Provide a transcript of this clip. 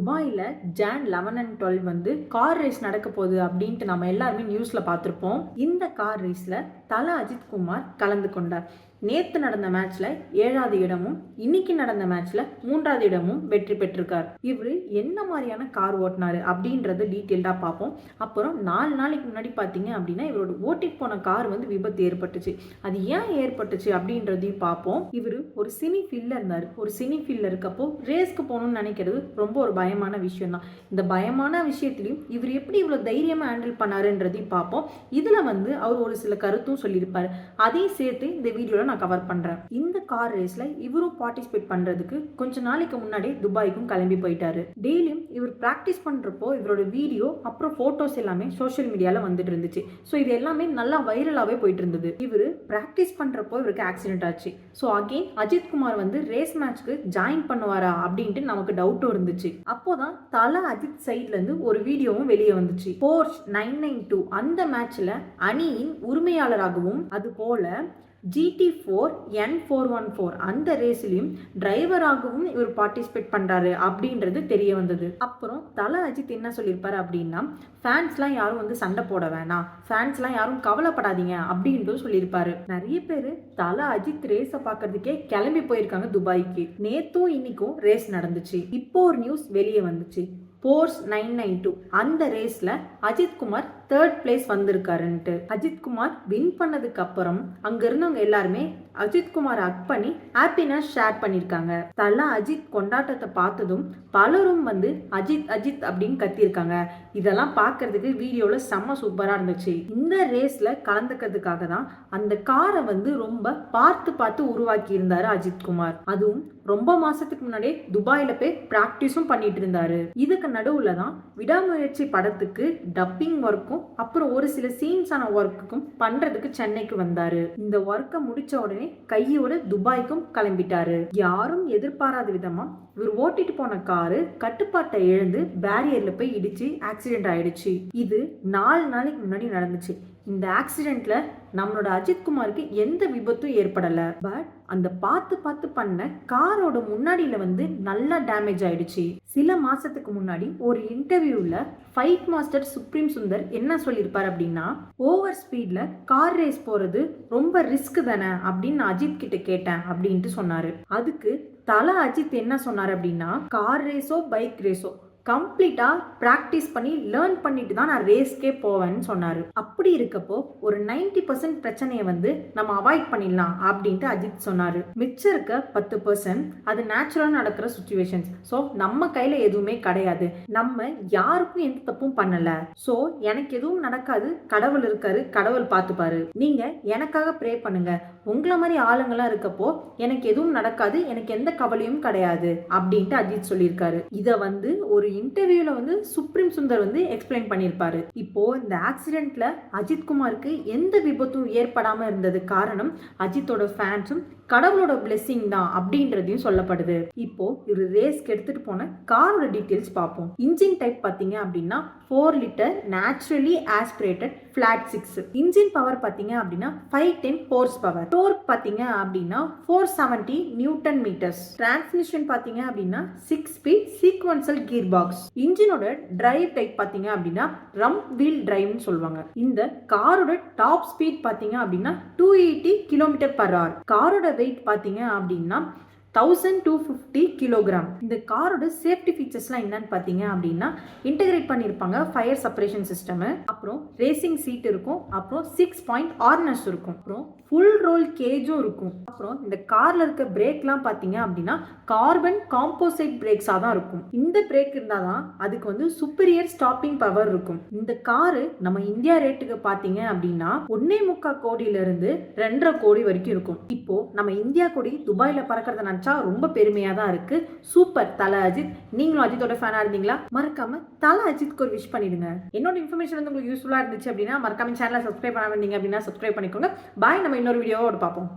துபாயில் John 11 and 12 வந்து car race நடக்க போகுது அப்படின்ட்டு நம்ம எல்லாருமே நியூஸில் பார்த்துருப்போம். இந்த கார் ரேஸில் தல அஜித் குமார் கலந்து கொண்டார். நேற்று நடந்த மேட்ச்ல 7வது இடமும் இன்னைக்கு நடந்த மேட்ச்ல 3வது இடமும் வெற்றி பெற்றிருக்கார். இவர் என்ன மாதிரியான கார் ஓட்டினாரு அப்படின்றது டீட்டெயில்டா பார்ப்போம். அப்புறம் 4 நாளைக்கு முன்னாடி பார்த்தீங்க அப்படின்னா இவரோட ஓட்டிட்டு போன கார் வந்து விபத்து ஏற்பட்டுச்சு. அது ஏன் ஏற்பட்டுச்சு அப்படின்றதையும் பார்ப்போம். இவர் ஒரு சினி ஃபீல்ட்ல இருந்தார். ஒரு சினி ஃபீல்ட்ல இருக்கப்போ ரேஸ்க்கு போகணும்னு நினைக்கிறது ரொம்ப ஒரு பயமான விஷயம் தான். இந்த பயமான விஷயத்திலையும் இவர் எப்படி இவ்வளவு தைரியமா ஹேண்டில் பண்ணாருன்றதையும் பார்ப்போம். இதுல வந்து அவர் ஒரு சில கருத்தும் சொல்லியிருப்பாரு. அதையும் சேர்த்து இந்த வீடியோல நான் கவர் பண்றேன். இந்த கார் ரேஸ்ல இவரும் பார்ட்டிசிபேட் பண்றதுக்கு கொஞ்ச நாளைக்கு முன்னாடி துபாய்க்கும் கிளம்பி போயிட்டாரு. டெய்லியும் இவர் பிராக்டிஸ் பண்றப்போ இவரோட வீடியோ அப்புறம் போட்டோஸ் எல்லாமே சோஷியல் மீடியால வந்துட்டு இருந்துச்சு. ஸோ இது எல்லாமே நல்லா வைரலாவே போயிட்டு இருந்தது. இவர் பிராக்டிஸ் பண்றப்போ இவருக்கு ஆக்சிடென்ட் ஆச்சு. ஸோ அகெயின் அஜித் குமார் வந்து ரேஸ் மேட்ச்க்கு ஜாயின் பண்ணுவாரா அப்படின்ட்டு நமக்கு டவுட்டும் இருந்துச்சு. அப்போதான் தல அஜித் சைட்ல இருந்து ஒரு வீடியோவும் வெளியே வந்துச்சு. போர்ஷ் 992 அந்த மேட்ச்ல அணியின் உரிமையாளராகவும் அது போல GT4 N414 அந்த ரேஸ்லயும் டிரைவராகவும் இவர் பார்ட்டிசிபேட் பண்றாரு அப்படின்றது தெரிய வந்தது. அப்புறம் தல அஜித் என்ன சொல்லியிருப்பாரு அப்படின்னா, ஃபேன்ஸ்லாம் யாரும் வந்து சண்டை போட வேணாம், ஃபேன்ஸ்லாம் யாரும் கவலைப்படாதீங்க அப்படின்ட்டு சொல்லியிருப்பாரு. நிறைய பேர் தல அஜித் ரேஸை பார்க்கறதுக்கே கிளம்பி போயிருக்காங்க துபாய்க்கு. நேத்தும் இன்னைக்கும் ரேஸ் நடந்துச்சு. இப்போ ஒரு நியூஸ் வெளியே வந்துச்சு. போர்ஷ் 992 அந்த ரேஸ்ல அஜித் குமார் 3rd பிளேஸ் வந்திருக்காருன்ட்டு. அஜித் குமார் வின் பண்ணதுக்கு அப்புறம் அங்க இருந்தவங்க எல்லாருமே அஜித் குமார் ஹக் பண்ணி ஹாப்பினஸ் ஷேர் பண்ணிருக்காங்க. தல அஜித் கொண்டாட்டத்தை பார்த்ததும் பலரும் வந்து அஜித் அஜித் அப்படின்னு கத்திருக்காங்க. இதெல்லாம் பார்க்கறதுக்கு வீடியோல செம்ம சூப்பரா இருந்துச்சு. இந்த ரேஸ்ல கலந்துக்கிறதுக்காக தான் அந்த காரை வந்து ரொம்ப பார்த்து உருவாக்கி இருந்தாரு அஜித் குமார். அதுவும் ரொம்ப மாசத்துக்கு முன்னாடியே துபாயில போய் பிராக்டிஸும் பண்ணிட்டு இருந்தாரு. இதுக்கு நடுவுல தான் விடாமுயற்சி படத்துக்கு டப்பிங் ஒர்க்கும் அப்புறம் ஒரு சில சீன்ஸான ஒர்க்குக்கும் பண்றதுக்கு சென்னைக்கு வந்தாரு. இந்த ஒர்க்கை முடிச்ச உடனே கையோட துபாய்க்கும் கிளம்பிட்டாரு. யாரும் எதிர்பாராத விதமா இவர் ஓட்டிட்டு போன காரு கட்டுப்பாட்டை இழந்து பேரியர்ல போய் இடிச்சு ஆக்சிடென்ட் ஆயிடுச்சு. இது 4 நாளைக்கு முன்னாடி நடந்துச்சு. இந்த ஆக்சிடென்ட்ல நம்மளோட அஜித் குமாருக்கு எந்த விபத்தும் ஏற்படல. பட் அந்த பார்த்து பண்ண காரோட முன்னாடியில வந்து நல்லா டேமேஜ் ஆயிடுச்சு. சில மாசத்துக்கு முன்னாடி ஒரு இன்டர்வியூல ஃபைட் மாஸ்டர் சுப்ரீம் சுந்தர் என்ன சொல்லியிருப்பார் அப்படின்னா, ஓவர் ஸ்பீட்ல கார் ரேஸ் போறது ரொம்ப ரிஸ்க் தானே அப்படின்னு அஜித் கிட்ட கேட்டேன் அப்படின்ட்டு சொன்னாரு. அதுக்கு தல அஜித் என்ன சொன்னார் அப்படின்னா, கார் ரேஸோ பைக் ரேஸோ கம்ப்ளீட்டா பிராக்டிஸ் பண்ணி லேர்ன் பண்ணிட்டு தான் நான் ரேஸ்க்கே போவேன்னு சொன்னாரு. அப்படி இருக்கப்போ ஒரு 90% பிரச்சனையை வந்து நம்ம அவாய்ட் பண்ணிடலாம் அப்படின்ட்டு அஜித் சொன்னாரு. மிச்சம் இருக்க 10% அது நேச்சுரலா நடக்கிற சுச்சுவேஷன்ஸ். ஸோ நம்ம கையில எதுவுமே கிடையாது. நம்ம யாருக்கும் எந்த தப்பும் பண்ணல. ஸோ எனக்கு எதுவும் நடக்காது, கடவுள் இருக்காரு, கடவுள் பார்த்துப்பாரு. நீங்க எனக்காக ப்ரே பண்ணுங்க. உங்களை மாதிரி ஆளுங்கெல்லாம் இருக்கப்போ எனக்கு எதுவும் நடக்காது, எனக்கு எந்த கவலையும் கிடையாது அப்படின்ட்டு அஜித் சொல்லியிருக்காரு. இதை வந்து ஒரு இன்டர்வியூல வந்து சுப்ரீம் சுந்தர் வந்து எக்ஸ்பிளைன் பண்ணியிருப்பாரு. இப்போ இந்த ஆக்சிடென்ட்ல அஜித் குமாருக்கு எந்த விபத்தும் ஏற்படாம இருந்தது காரணம் அஜித்தோட ஃபேன்ஸும் கடவுளோட பிளெஸிங் தான் அப்படின்றதையும் சொல்லப்படுது. இப்போ ஒரு ரேஸ்க்கு எடுத்துட்டு போன காரோட டீடைல்ஸ் பார்ப்போம். இன்ஜின் டைப் பாத்தீங்க அப்படின்னா 4 litre naturally aspirated flat 6. Engine power பாத்தீங்க அப்படின்னா 510 ஹார்ஸ் பவர். டோர்க் பாத்தீங்க அப்படின்னா 470 நியூட்டன் மீட்டர்ஸ். டிரான்ஸ்மிஷன் பாத்தீங்க அப்படின்னா 6 ஸ்பீட் சீக்வென்சல் கியர் பாக்ஸ். இன்ஜினோட டிரைவ் டைப் பாத்தீங்க அப்படின்னா ரம் வீல் டிரைவ்னு சொல்லுவாங்க. இந்த காரோட டாப் ஸ்பீட் பாத்தீங்க அப்படின்னா 280 km/h. காரோட வெயிட் பாத்தீங்க அப்படின்னா 1250 கிலோகிராம். இந்த காரோட சேஃப்டி ஃபீச்சர்ஸ்லாம் என்னன்னு பார்த்தீங்க அப்படின்னா, இன்டகிரேட் பண்ணியிருப்பாங்க ஃபயர் செப்பரேஷன் சிஸ்டம், அப்புறம் ரேசிங் சீட் இருக்கும், அப்புறம் 6 பாயிண்ட் ஆர்னஸ் இருக்கும், அப்புறம் ஃபுல் ரோல் கேஜும் இருக்கும். அப்புறம் இந்த கார்ல இருக்க பிரேக்லாம் பார்த்தீங்க அப்படின்னா கார்பன் காம்போசைட் பிரேக்ஸாக தான் இருக்கும். இந்த பிரேக் இருந்தால் தான் அதுக்கு வந்து சுப்பீரியர் ஸ்டாப்பிங் பவர் இருக்கும். இந்த காரு நம்ம இந்தியா ரேட்டுக்கு பார்த்தீங்க அப்படின்னா 1.25 கோடியிலிருந்து 2.5 கோடி வரைக்கும் இருக்கும். இப்போ நம்ம இந்தியா கொடி துபாயில பறக்கிறத நினைச்சா ரொம்ப பெருமையா தான் இருக்கு. சூப்பர் தல அஜித். நீங்களும் அஜித்தோட ஃபேனா இருந்தீங்களா? மறக்காம தல அஜித்க்கு ஒரு விஷ் பண்ணிடுங்க. என்னோட இன்ஃபர்மேஷன் வந்து உங்களுக்கு யூஸ்ஃபுல்லா இருந்துச்சு அப்படின்னா மறக்காம சேனலை சப்ஸ்கிரைப் பண்ணாம இருந்தீங்க அப்படின்னா சப்ஸ்கிரைப் பண்ணிக்கோங்க. பாய். நம்ம இன்னொரு வீடியோவோட பார்ப்போம்.